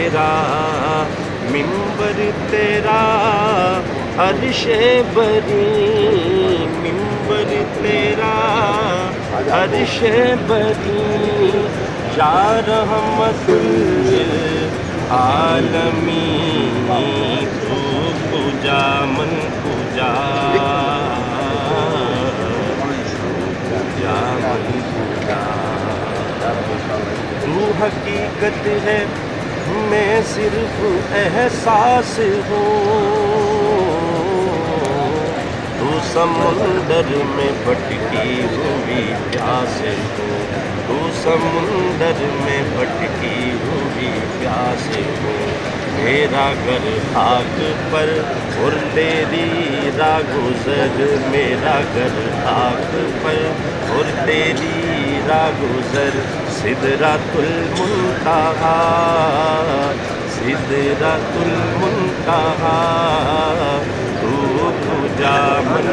تیرا منبر تیرا عرش بری، منبر تیرا عرش بری، یا رحمت للعالمین تو کجا من کجا، کجا من کجا، تو حقیقت ہے میں صرف احساس ہوں، تو سمندر میں بھٹکی ہوئی پیاس ہوں، تو سمندر میں بھٹکی ہوئی پیاس ہوں، میرا گھر خاک پر اور تیری راہ گزر، میرا گھر خاک پر اور تیری راہ گزر، سدرۃ المنتہا، سدرۃ المنتہا، تو کجا من